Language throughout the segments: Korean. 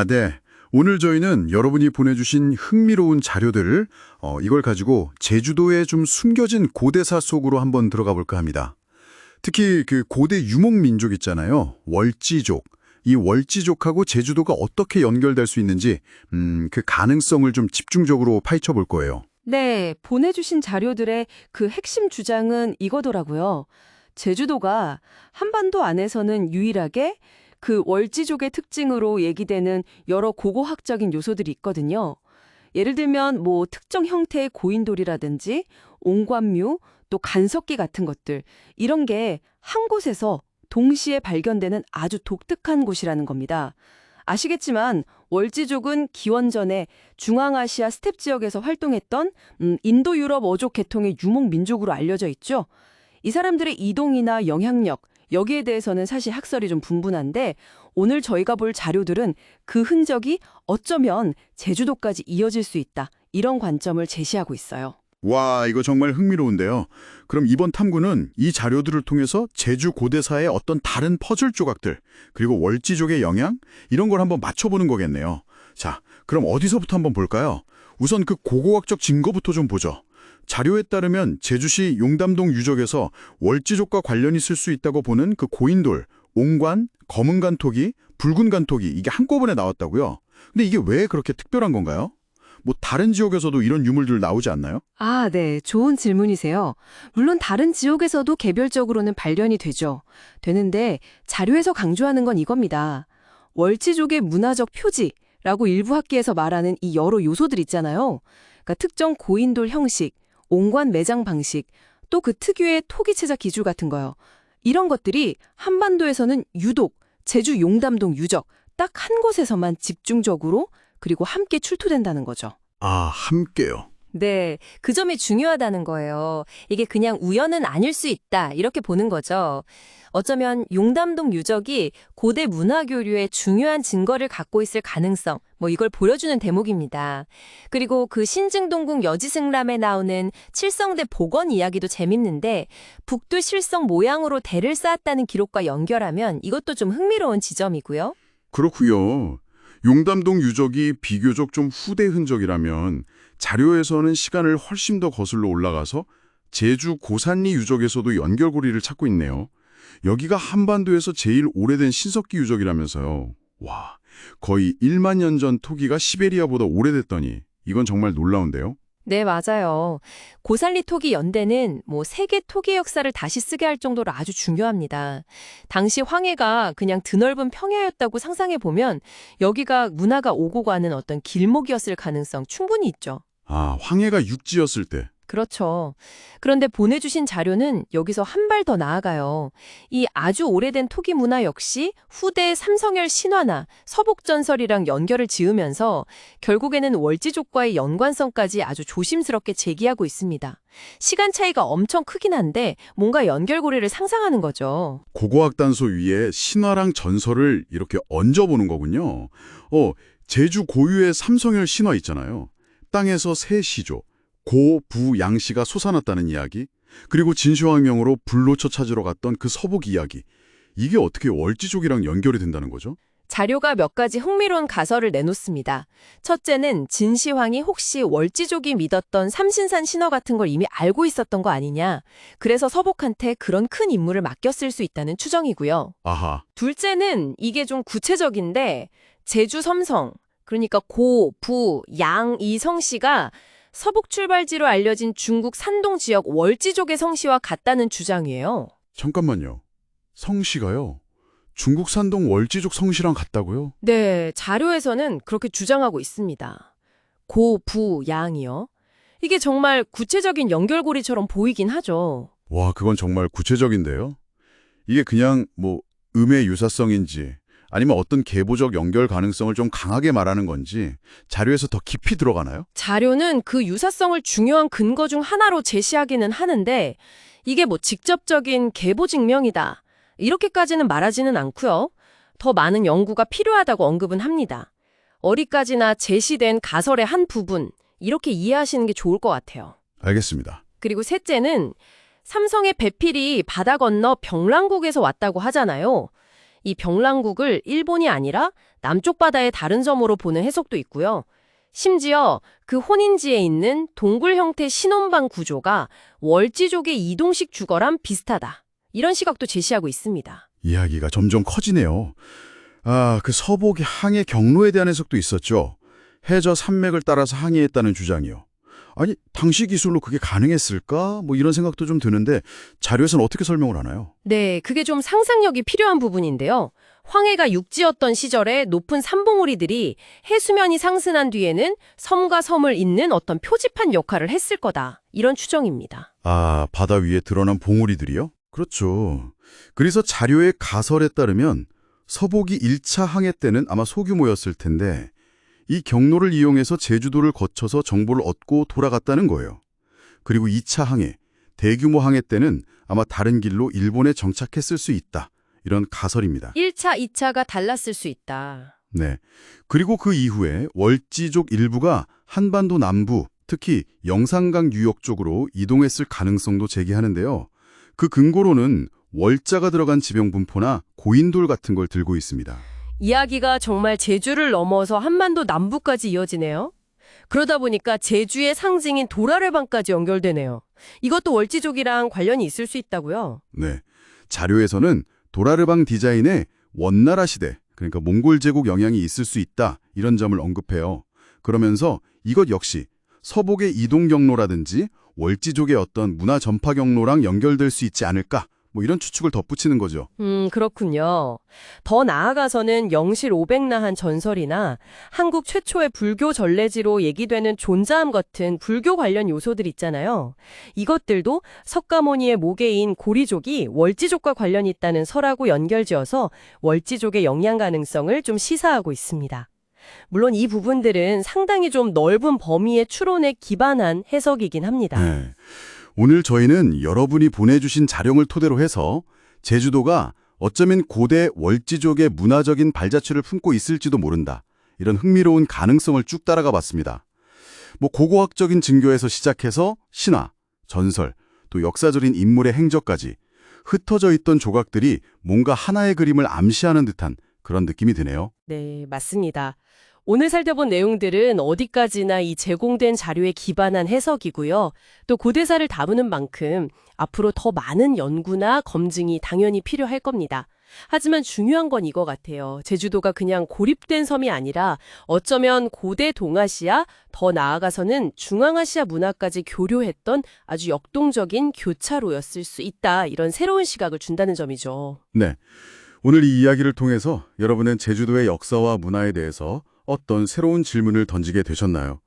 네. 오늘 저희는 여러분이 보내주신 흥미로운 자료들을 이걸 가지고 제주도의 좀 숨겨진 고대사 속으로 한번 들어가 볼까 합니다. 특히 그 고대 유목 민족 있잖아요. 월지족. 이 월지족하고 제주도가 어떻게 연결될 수 있는지 그 가능성을 좀 집중적으로 파헤쳐 볼 거예요. 네, 보내주신 자료들의 그 핵심 주장은 이거더라고요. 제주도가 한반도 안에서는 유일하게 그 월지족의 특징으로 얘기되는 여러 고고학적인 요소들이 있거든요. 예를 들면 뭐 특정 형태의 고인돌이라든지 옹관묘, 또 간석기 같은 것들, 이런 게 한 곳에서 동시에 발견되는 아주 독특한 곳이라는 겁니다. 아시겠지만 월지족은 기원전에 중앙아시아 스텝 지역에서 활동했던 인도 유럽 어족 계통의 유목 민족으로 알려져 있죠. 이 사람들의 이동이나 영향력, 여기에 대해서는 사실 학설이 좀 분분한데 오늘 저희가 볼 자료들은 그 흔적이 어쩌면 제주도까지 이어질 수 있다. 이런 관점을 제시하고 있어요. 와, 이거 정말 흥미로운데요. 그럼 이번 탐구는 이 자료들을 통해서 제주 고대사의 어떤 다른 퍼즐 조각들, 그리고 월지족의 영향? 이런 걸 한번 맞춰보는 거겠네요. 자, 그럼 어디서부터 한번 볼까요? 우선 그 고고학적 증거부터 좀 보죠. 자료에 따르면 제주시 용담동 유적에서 월지족과 관련이 있을 수 있다고 보는 그 고인돌, 옹관, 검은 간토기, 붉은 간토기 이게 한꺼번에 나왔다고요? 근데 이게 왜 그렇게 특별한 건가요? 뭐 다른 지역에서도 이런 유물들 나오지 않나요? 아, 네. 좋은 질문이세요. 물론 다른 지역에서도 개별적으로는 발견이 되는데 자료에서 강조하는 건 이겁니다. 월지족의 문화적 표지라고 일부 학계에서 말하는 이 여러 요소들 있잖아요. 그러니까 특정 고인돌 형식, 옹관 매장 방식, 또 그 특유의 토기 제작 기술 같은 거요. 이런 것들이 한반도에서는 유독 제주 용담동 유적 딱 한 곳에서만 집중적으로 그리고 함께 출토된다는 거죠. 아, 함께요. 네, 그 점이 중요하다는 거예요. 이게 그냥 우연은 아닐 수 있다, 이렇게 보는 거죠. 어쩌면 용담동 유적이 고대 문화교류의 중요한 증거를 갖고 있을 가능성, 이걸 보여주는 대목입니다. 그리고 그 신증동궁 여지승람에 나오는 칠성대 복원 이야기도 재밌는데 북두 실성 모양으로 대를 쌓았다는 기록과 연결하면 이것도 좀 흥미로운 지점이고요. 그렇고요. 용담동 유적이 비교적 좀 후대 흔적이라면 자료에서는 시간을 훨씬 더 거슬러 올라가서 제주 고산리 유적에서도 연결고리를 찾고 있네요. 여기가 한반도에서 제일 오래된 신석기 유적이라면서요. 와, 거의 1만 년 전 토기가 시베리아보다 오래됐더니 이건 정말 놀라운데요. 네, 맞아요. 고산리 토기 연대는 세계 토기 역사를 다시 쓰게 할 정도로 아주 중요합니다. 당시 황해가 그냥 드넓은 평야였다고 상상해보면 여기가 문화가 오고 가는 어떤 길목이었을 가능성 충분히 있죠. 아, 황해가 육지였을 때. 그렇죠. 그런데 보내주신 자료는 여기서 한 발 더 나아가요. 이 아주 오래된 토기 문화 역시 후대 삼성열 신화나 서복전설이랑 연결을 지으면서 결국에는 월지족과의 연관성까지 아주 조심스럽게 제기하고 있습니다. 시간 차이가 엄청 크긴 한데 뭔가 연결고리를 상상하는 거죠. 고고학 단소 위에 신화랑 전설을 이렇게 얹어보는 거군요. 제주 고유의 삼성열 신화 있잖아요. 땅에서 새 시조. 고, 부, 양씨가 솟아났다는 이야기, 그리고 진시황명으로 불로초 찾으러 갔던 그 서복 이야기, 이게 어떻게 월지족이랑 연결이 된다는 거죠? 자료가 몇 가지 흥미로운 가설을 내놓습니다. 첫째는 진시황이 혹시 월지족이 믿었던 삼신산 신화 같은 걸 이미 알고 있었던 거 아니냐, 그래서 서복한테 그런 큰 임무를 맡겼을 수 있다는 추정이고요. 아하. 둘째는 이게 좀 구체적인데 제주 섬성, 그러니까 고, 부, 양 이 성씨가 서북 출발지로 알려진 중국 산동 지역 월지족의 성씨와 같다는 주장이에요. 잠깐만요. 성씨가요? 중국 산동 월지족 성씨랑 같다고요? 네, 자료에서는 그렇게 주장하고 있습니다. 고, 부, 양이요. 이게 정말 구체적인 연결고리처럼 보이긴 하죠. 와, 그건 정말 구체적인데요? 이게 그냥 음의 유사성인지 아니면 어떤 계보적 연결 가능성을 좀 강하게 말하는 건지 자료에서 더 깊이 들어가나요? 자료는 그 유사성을 중요한 근거 중 하나로 제시하기는 하는데 이게 직접적인 계보 증명이다, 이렇게까지는 말하지는 않고요. 더 많은 연구가 필요하다고 언급은 합니다. 어디까지나 제시된 가설의 한 부분, 이렇게 이해하시는 게 좋을 것 같아요. 알겠습니다. 그리고 셋째는 삼성의 배필이 바다 건너 병랑국에서 왔다고 하잖아요. 이 병랑국을 일본이 아니라 남쪽 바다의 다른 점으로 보는 해석도 있고요. 심지어 그 혼인지에 있는 동굴 형태 신혼방 구조가 월지족의 이동식 주거랑 비슷하다. 이런 시각도 제시하고 있습니다. 이야기가 점점 커지네요. 아, 그 서복의 항해 경로에 대한 해석도 있었죠. 해저 산맥을 따라서 항해했다는 주장이요. 아니, 당시 기술로 그게 가능했을까? 뭐 이런 생각도 좀 드는데 자료에서는 어떻게 설명을 하나요? 네, 그게 좀 상상력이 필요한 부분인데요. 황해가 육지였던 시절에 높은 산봉우리들이 해수면이 상승한 뒤에는 섬과 섬을 잇는 어떤 표지판 역할을 했을 거다. 이런 추정입니다. 아, 바다 위에 드러난 봉우리들이요? 그렇죠. 그래서 자료의 가설에 따르면 서복이 1차 항해 때는 아마 소규모였을 텐데 이 경로를 이용해서 제주도를 거쳐서 정보를 얻고 돌아갔다는 거예요. 그리고 2차 항해, 대규모 항해 때는 아마 다른 길로 일본에 정착했을 수 있다. 이런 가설입니다. 1차, 2차가 달랐을 수 있다. 네. 그리고 그 이후에 월지족 일부가 한반도 남부, 특히 영산강 유역 쪽으로 이동했을 가능성도 제기하는데요. 그 근거로는 월자가 들어간 지병 분포나 고인돌 같은 걸 들고 있습니다. 이야기가 정말 제주를 넘어서 한반도 남부까지 이어지네요. 그러다 보니까 제주의 상징인 도라르방까지 연결되네요. 이것도 월지족이랑 관련이 있을 수 있다고요? 네. 자료에서는 도라르방 디자인에 원나라 시대, 그러니까 몽골 제국 영향이 있을 수 있다, 이런 점을 언급해요. 그러면서 이것 역시 서복의 이동 경로라든지 월지족의 어떤 문화 전파 경로랑 연결될 수 있지 않을까, 뭐 이런 추측을 덧붙이는 거죠. 그렇군요. 더 나아가서는 영실 500나한 전설이나 한국 최초의 불교 전래지로 얘기되는 존자암 같은 불교 관련 요소들 있잖아요. 이것들도 석가모니의 모계인 고리족이 월지족과 관련이 있다는 설하고 연결지어서 월지족의 영향 가능성을 좀 시사하고 있습니다. 물론 이 부분들은 상당히 좀 넓은 범위의 추론에 기반한 해석이긴 합니다. 네. 오늘 저희는 여러분이 보내주신 자료를 토대로 해서 제주도가 어쩌면 고대 월지족의 문화적인 발자취를 품고 있을지도 모른다. 이런 흥미로운 가능성을 쭉 따라가 봤습니다. 뭐 고고학적인 증거에서 시작해서 신화, 전설, 또 역사적인 인물의 행적까지 흩어져 있던 조각들이 뭔가 하나의 그림을 암시하는 듯한 그런 느낌이 드네요. 네, 맞습니다. 오늘 살펴본 내용들은 어디까지나 이 제공된 자료에 기반한 해석이고요. 또 고대사를 다루는 만큼 앞으로 더 많은 연구나 검증이 당연히 필요할 겁니다. 하지만 중요한 건 이거 같아요. 제주도가 그냥 고립된 섬이 아니라 어쩌면 고대 동아시아, 더 나아가서는 중앙아시아 문화까지 교류했던 아주 역동적인 교차로였을 수 있다. 이런 새로운 시각을 준다는 점이죠. 네. 오늘 이 이야기를 통해서 여러분은 제주도의 역사와 문화에 대해서 어떤 새로운 질문을 던지게 되셨나요?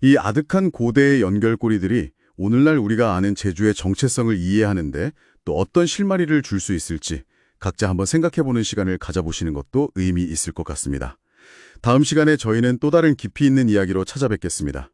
이 아득한 고대의 연결고리들이 오늘날 우리가 아는 제주의 정체성을 이해하는데 또 어떤 실마리를 줄 수 있을지 각자 한번 생각해보는 시간을 가져보시는 것도 의미 있을 것 같습니다. 다음 시간에 저희는 또 다른 깊이 있는 이야기로 찾아뵙겠습니다.